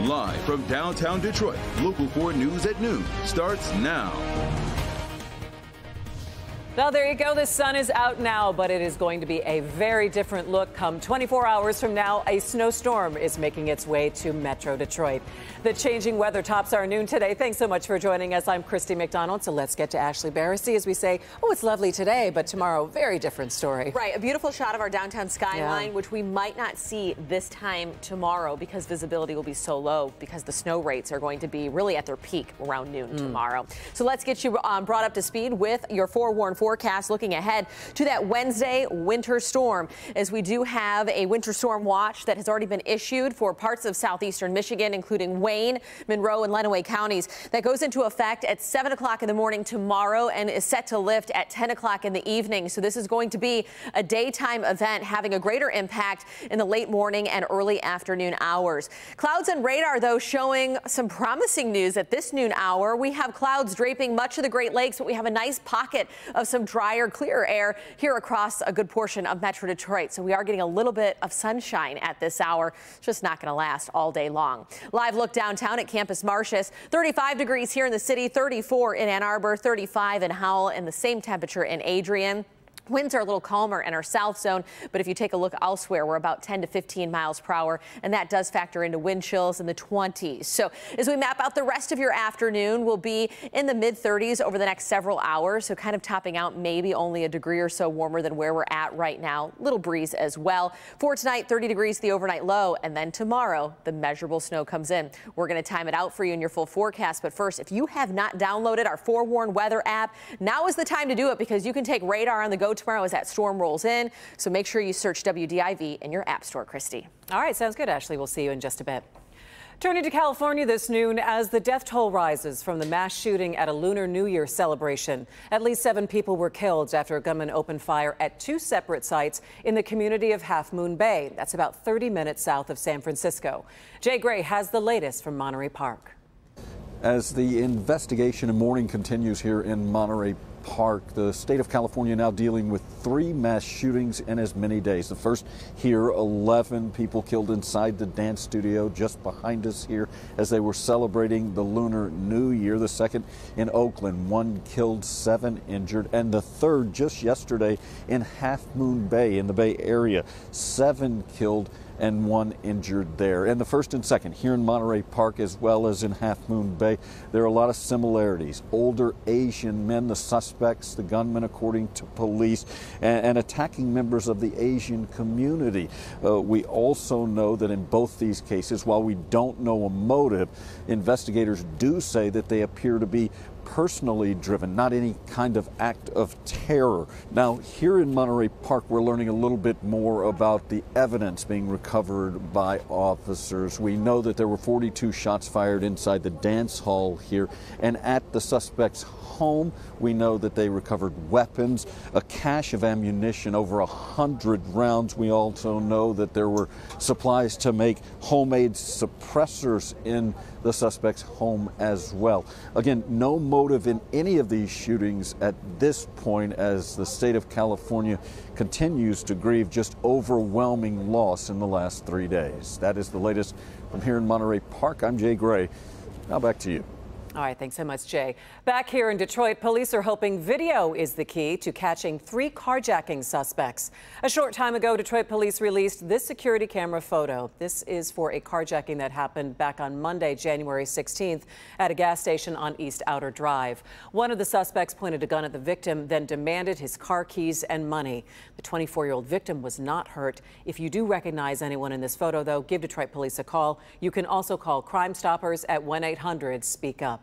Live from downtown Detroit, Local 4 News at noon starts now. Well, there you go. The sun is out now, but it is going to be a very different look come 24 hours from now. A snowstorm is making its way to Metro Detroit. The changing weather tops our noon today. Thanks so much for joining us. I'm Christy McDonald. So let's get to Ashley Barrissey as we say, oh, it's lovely today, but tomorrow, very different story. Right. A beautiful shot of our downtown skyline, which we might not see this time tomorrow because visibility will be so low because the snow rates are going to be really at their peak around noon tomorrow. So let's get you brought up to speed with your forewarned forecast looking ahead to that Wednesday winter storm, as we do have a winter storm watch that has already been issued for parts of southeastern Michigan, including Wayne, Monroe, and Lenawee counties. That goes into effect at 7 o'clock in the morning tomorrow and is set to lift at 10 o'clock in the evening. So this is going to be a daytime event having a greater impact in the late morning and early afternoon hours. Clouds and radar, though, showing some promising news at this noon hour. We have clouds draping much of the Great Lakes, but we have a nice pocket of some drier, clear air here across a good portion of Metro Detroit. So we are getting a little bit of sunshine at this hour. It's just not going to last all day long. Live look downtown at Campus Martius. 35 degrees here in the city, 34 in Ann Arbor, 35 in Howell, and the same temperature in Adrian. Winds are a little calmer in our south zone, but if you take a look elsewhere, we're about 10 to 15 miles per hour, and that does factor into wind chills in the 20s. So as we map out the rest of your afternoon, we'll be in the mid-30s over the next several hours, so kind of topping out maybe only a degree or so warmer than where we're at right now. Little breeze as well. For tonight, 30 degrees the overnight low, and then tomorrow, the measurable snow comes in. We're going to time it out for you in your full forecast, but first, if you have not downloaded our Forewarned Weather app, now is the time to do it because you can take radar on the go tomorrow as that storm rolls in. So make sure you search WDIV in your app store, Christy. All right, sounds good, Ashley. We'll see you in just a bit. Turning to California this noon as the death toll rises from the mass shooting at a Lunar New Year celebration. At least 7 people were killed after a gunman opened fire at 2 separate sites in the community of Half Moon Bay. That's about 30 minutes south of San Francisco. Jay Gray has the latest from Monterey Park. As the investigation and mourning continues here in Monterey Park, the state of California now dealing with 3 mass shootings in as many days. The first here, 11 people killed inside the dance studio just behind us here as they were celebrating the Lunar New Year. The second in Oakland, 1 killed, 7 injured. And the third just yesterday in Half Moon Bay in the Bay Area, 7 killed and 1 injured there. And the first and second here in Monterey Park as well as in Half Moon Bay, there are a lot of similarities. Older Asian men, the suspects, the gunmen according to police, and attacking members of the Asian community. We also know that in both these cases, while we don't know a motive, investigators do say that they appear to be personally driven, not any kind of act of terror. Now, here in Monterey Park, we're learning a little bit more about the evidence being recovered by officers. We know that there were 42 shots fired inside the dance hall here, and at the suspect's home, we know that they recovered weapons, a cache of ammunition, over 100 rounds. We also know that there were supplies to make homemade suppressors in the suspect's home as well. Again, no motive in any of these shootings at this point as the state of California continues to grieve just overwhelming loss in the last 3 days. That is the latest from here in Monterey Park. I'm Jay Gray. Now back to you. All right, thanks so much, Jay. Back here in Detroit, police are hoping video is the key to catching 3 carjacking suspects. A short time ago, Detroit police released this security camera photo. This is for a carjacking that happened back on Monday, January 16th, at a gas station on East Outer Drive. One of the suspects pointed a gun at the victim, then demanded his car keys and money. The 24-year-old victim was not hurt. If you do recognize anyone in this photo, though, give Detroit police a call. You can also call Crime Stoppers at 1-800-SPEAK-UP.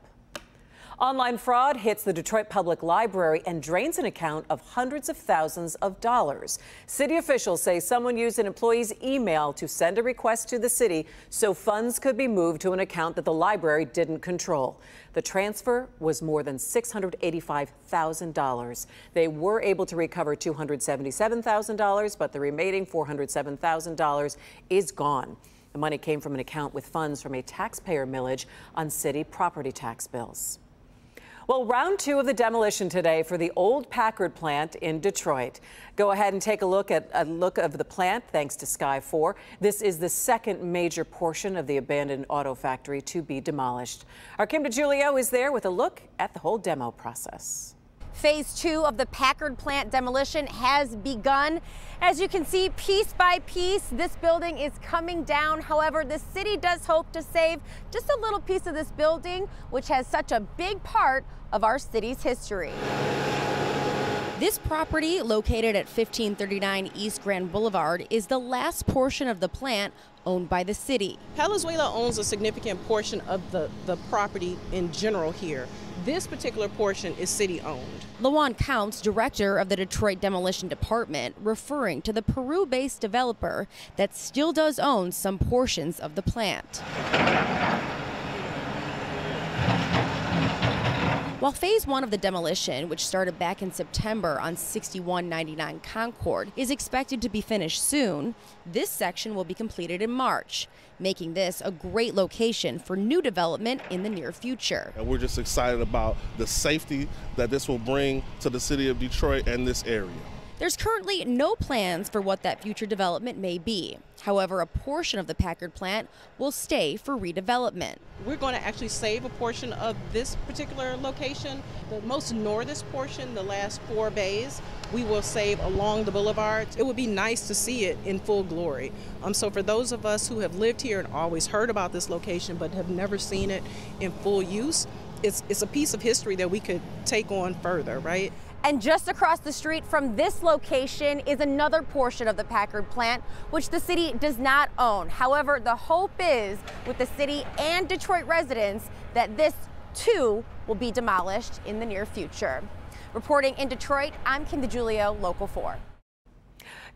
Online fraud hits the Detroit Public Library and drains an account of hundreds of thousands of dollars. City officials say someone used an employee's email to send a request to the city so funds could be moved to an account that the library didn't control. The transfer was more than $685,000. They were able to recover $277,000, but the remaining $407,000 is gone. The money came from an account with funds from a taxpayer millage on city property tax bills. Well, round 2 of the demolition today for the old Packard plant in Detroit. Go ahead and take a look at the plant thanks to Sky 4. This is the second major portion of the abandoned auto factory to be demolished. Our Kim DeGiulio is there with a look at the whole demo process. Phase 2 of the Packard plant demolition has begun. As you can see, piece by piece, this building is coming down. However, the city does hope to save just a little piece of this building, which has such a big part of our city's history. This property, located at 1539 East Grand Boulevard, is the last portion of the plant owned by the city. Palazuela owns a significant portion of the property in general here. This particular portion is city-owned. LaJuan Counts, director of the Detroit Demolition Department, referring to the Peru-based developer that still does own some portions of the plant. While phase 1 of the demolition, which started back in September on 6199 Concord, is expected to be finished soon, this section will be completed in March, making this a great location for new development in the near future. And we're just excited about the safety that this will bring to the city of Detroit and this area. There's currently no plans for what that future development may be. However, a portion of the Packard plant will stay for redevelopment. We're going to actually save a portion of this particular location. The most northest portion, the last 4 bays, we will save along the boulevard. It would be nice to see it in full glory. So for those of us who have lived here and always heard about this location but have never seen it in full use, it's a piece of history that we could take on further, right? And just across the street from this location is another portion of the Packard plant, which the city does not own. However, the hope is, with the city and Detroit residents, that this too will be demolished in the near future. Reporting in Detroit, I'm Kim DeGiulio, Local 4.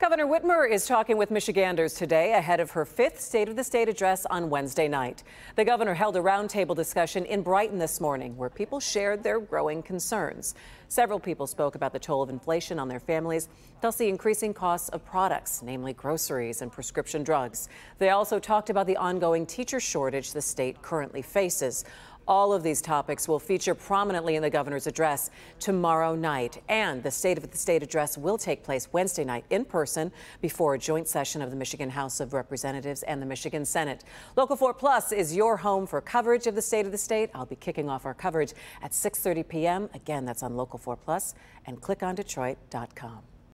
Governor Whitmer is talking with Michiganders today ahead of her 5th State of the State address on Wednesday night. The governor held a roundtable discussion in Brighton this morning where people shared their growing concerns. Several people spoke about the toll of inflation on their families, plus the increasing costs of products, namely groceries and prescription drugs. They also talked about the ongoing teacher shortage the state currently faces. All of these topics will feature prominently in the governor's address tomorrow night. And the State of the State address will take place Wednesday night in person before a joint session of the Michigan House of Representatives and the Michigan Senate. Local 4 Plus is your home for coverage of the State of the State. I'll be kicking off our coverage at 6:30 p.m. Again, that's on Local 4 Plus and clickondetroit.com.